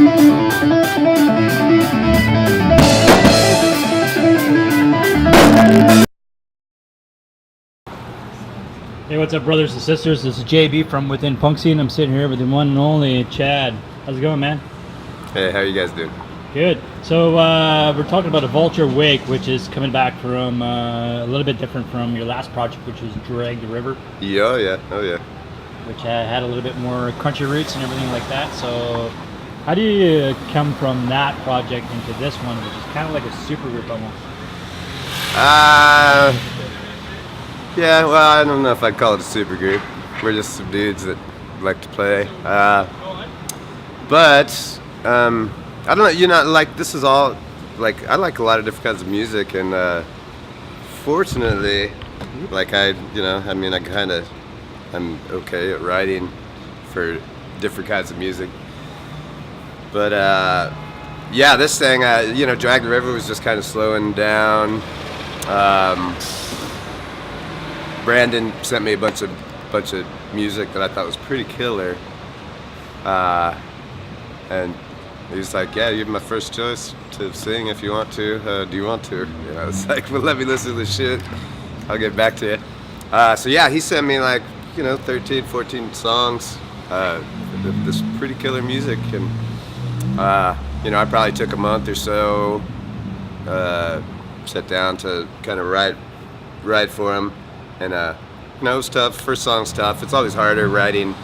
Hey, what's up, brothers and sisters? This is JB from within Punk Zine. I'm sitting here with the one and only Chad. How's it going, man? Hey, how you guys doing? Good. So we're talking about a Vulture Wake, which is coming back from a little bit different from your last project, which was Drag the River. Yeah, oh yeah. Which had a little bit more country roots and everything like that. So how do you come from that project into this one, which is kind of like a super group almost? Yeah, well, I don't know if I'd call it a super group. We're just some dudes that like to play. But I don't know, you know, like this is all, like, I like a lot of different kinds of music, and fortunately, like I'm okay at writing for different kinds of music. But yeah, this thing, Drag the River was just kind of slowing down. Brandon sent me a bunch of music that I thought was pretty killer, and he was like, "Yeah, you're my first choice to sing if you want to. Do you want to?" You know, it's like, "Well, let me listen to this shit. I'll get back to you." So yeah, he sent me 13, 14 songs, this pretty killer music, and I probably took a month or so, sat down to kind of write for him. And it was tough. First song's tough. It's always harder writing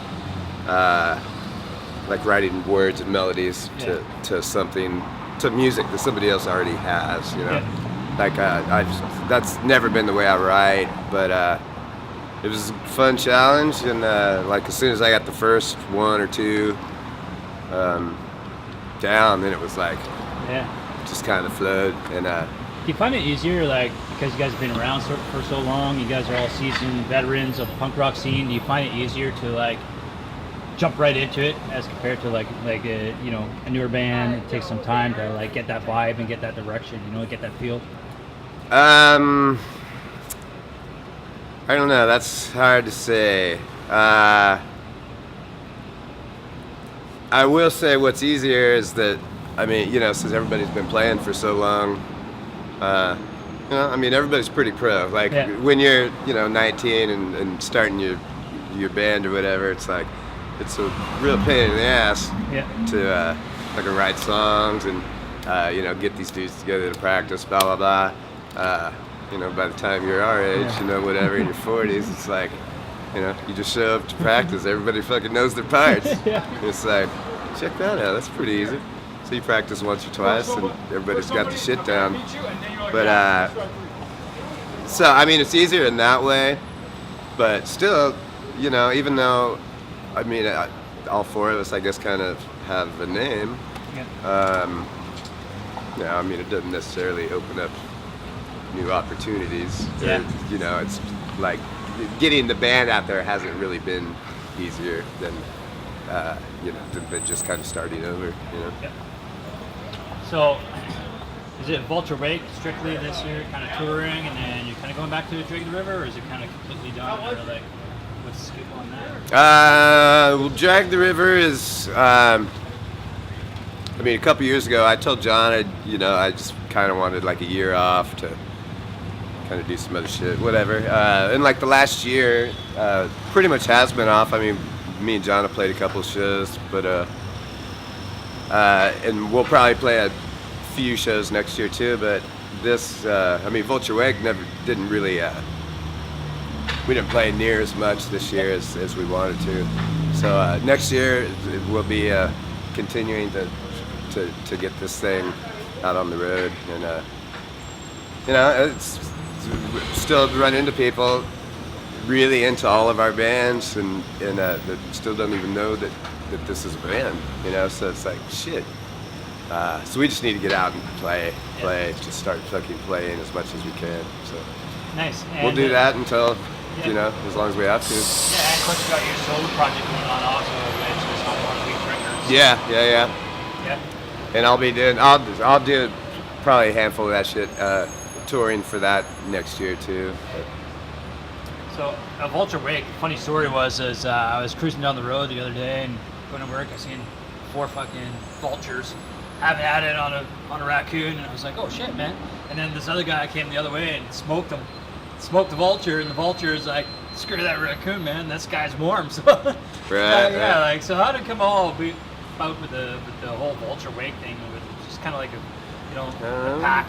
words and melodies to something, to music that somebody else already has. That's never been the way I write. But it was a fun challenge, and as soon as I got the first one or two down, then it was just kind of flowed. And do you find it easier, because you guys have been around for so long, you guys are all seasoned veterans of the punk rock scene, do you find it easier to jump right into it as compared to a newer band? It takes some time to get that vibe and get that direction, get that feel? I don't know, that's hard to say. I will say what's easier is that, since everybody's been playing for so long, everybody's pretty pro. When you're, 19 and starting your band or whatever, it's a real pain in the ass to write songs and get these dudes together to practice, blah blah blah. By the time you're our age, whatever, in your 40s, it's you just show up to practice. Everybody fucking knows their parts. It's check that out. That's pretty easy. So you practice once or twice, and everybody's got the shit down. But it's easier in that way. But still, even though, all four of us, I guess, kind of have a name. It doesn't necessarily open up new opportunities. It's like getting the band out there hasn't really been easier than than just kind of starting over. So, is it Vulture Wake strictly this year, kind of touring, and then you're kind of going back to Drag the River, or is it kind of completely done? What's the scoop on that? Drag the River is, a couple years ago, I told John, I just kind of wanted a year off to kind of do some other shit, whatever. And the last year, pretty much has been off. Me and John have played a couple of shows, but and we'll probably play a few shows next year too. But this, Vulture Wake didn't really, we didn't play near as much this year as we wanted to. So next year we'll be continuing to get this thing out on the road, and it's still run into people really into all of our bands, and that still don't even know that this is a band, so it's shit. So we just need to get out and play, just start fucking playing as much as we can. So nice. And we'll do that until, as long as we have to. Yeah, and of course you got your solo project going on also, which is on One Week Records. Yeah. And I'll do probably a handful of that shit, touring for that next year too. So a Vulture Wake, funny story was I was cruising down the road the other day and going to work. I seen 4 fucking vultures having at it on a raccoon, and I was like, oh shit, man. And then this other guy came the other way and smoked the vulture, and the vulture is like, screw that raccoon, man, this guy's warm. So yeah, like, so how did it come all about with the whole Vulture Wake thing, with just kind of like a pack?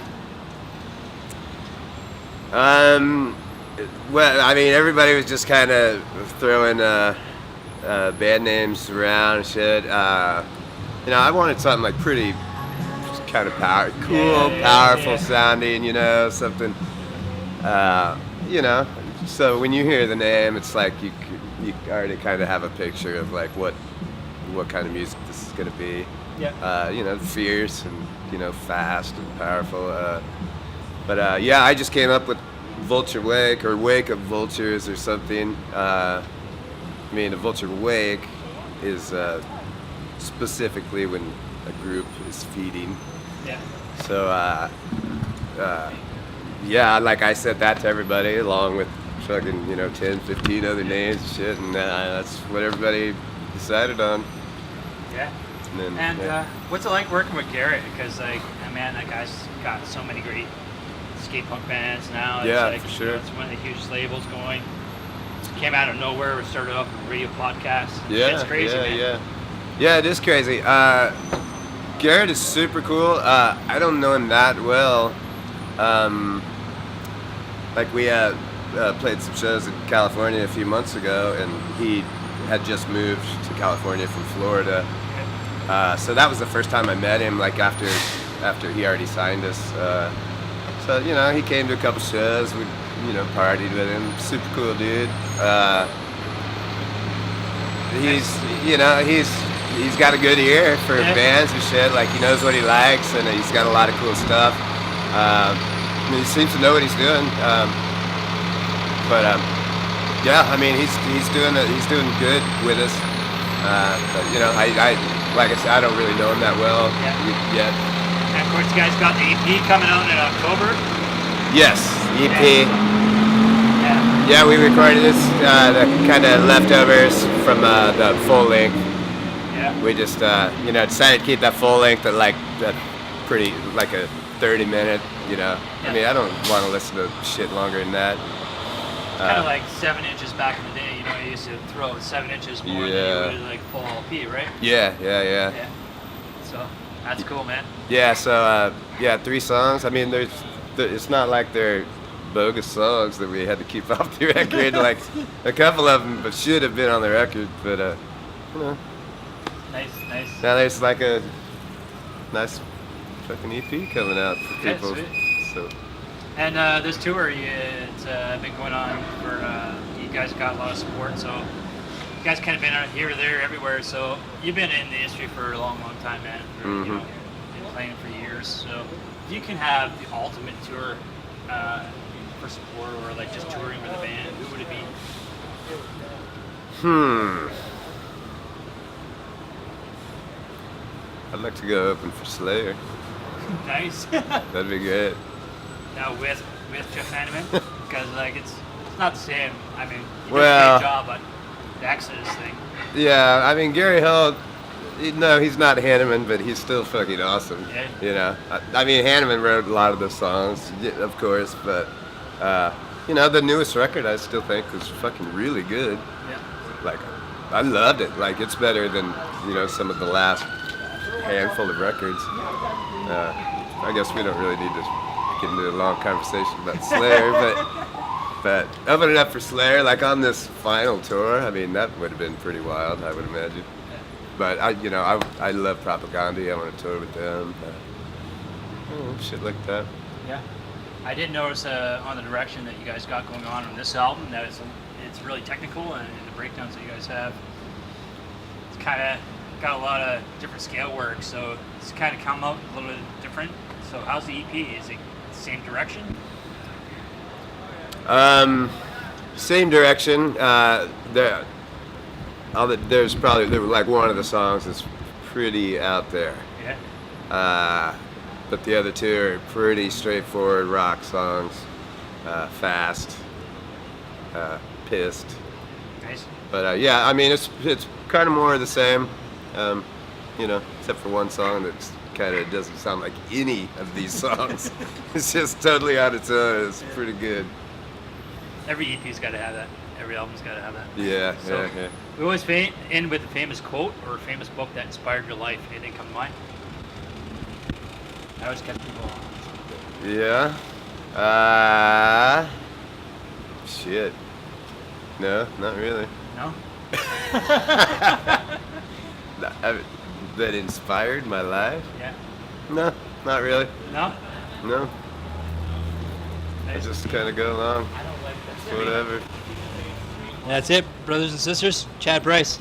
Well, I mean, everybody was just kind of throwing band names around and shit. I wanted something like pretty, just kind of powerful sounding, something. So when you hear the name, it's like you already kind of have a picture of like what kind of music this is gonna be. Yeah. Fierce and fast and powerful. But I just came up with Vulture Wake, or Wake of Vultures or something. A Vulture Wake is specifically when a group is feeding. Yeah. So like I said that to everybody, along with fucking 10, 15 other names and shit, and that's what everybody decided on. Yeah. And then, what's it like working with Garrett? Because that guy's got so many great skate punk bands now. It's for sure. It's one of the hugest labels going. It came out of nowhere. We started off with a radio podcast. Yeah, it's crazy, man. Yeah, it is crazy. Garrett is super cool. I don't know him that well. We played some shows in California a few months ago, and he had just moved to California from Florida. So that was the first time I met him, like after he already signed us. So he came to a couple shows. We partied with him. Super cool dude. He's got a good ear for bands and shit. Like, he knows what he likes, and he's got a lot of cool stuff. He seems to know what he's doing. He's doing good with us. But like I said, I don't really know him that well yet. And of course, you guys got the EP coming out in October. Yes, EP. Yeah, we recorded this, the kind of leftovers from the full length. Yeah. We just, decided to keep that full length at like a 30-minute, Yeah. I don't want to listen to shit longer than that. Kind of like 7 inches back in the day. You used to throw out 7 inches more than you would like full LP, right? Yeah. So that's cool, man. Yeah. So 3 songs. It's not like they're bogus songs that we had to keep off the record. Like, a couple of them, but should have been on the record. But Nice. now there's like a nice fucking EP coming out for people. Sweet. So. And this tour, it's been going on for. You guys got a lot of support, so you guys kind of been out here, there, everywhere. So you've been in the industry for a long time, man. Been playing for years. So if you can have the ultimate tour for support, or like just touring with a band, who would it be? I'd like to go open for Slayer. Nice. That'd be great. Now with Jeff Hanneman, because like it's not the same. You did a Well, great job, but the Exodus thing. Yeah, Gary Hill. No, he's not Hanneman, but he's still fucking awesome. Yeah. Hanneman wrote a lot of the songs, of course, but the newest record I still think was fucking really good. Yeah. Like, I loved it. Like, it's better than some of the last handful of records. I guess we don't really need to get into a long conversation about Slayer, but opening up for Slayer, like on this final tour, that would have been pretty wild, I would imagine. But I love Propaganda. I want to tour with them. Shit like that. Yeah. I did notice on the direction that you guys got going on this album that it's really technical, and the breakdowns that you guys have, it's kind of got a lot of different scale work, so it's kind of come out a little bit different. So how's the EP? Is it the same direction? Same direction. There's probably like one of the songs is pretty out there. Yeah. But the other 2 are pretty straightforward rock songs. Fast. Pissed. Nice. But it's kind of more of the same. you know, except for one song that kind of doesn't sound like any of these songs. It's just totally on its own. It's pretty good. Every EP's got to have that. Every album's got to have that. Yeah, So, yeah. We always end with a famous quote or a famous book that inspired your life. Anything come to mind? I always catch people on. Yeah. Shit. No, not really. No? That inspired my life? Yeah. No, not really. No? No. I just kind of go along. Whatever. That's it, brothers and sisters. Chad Bryce.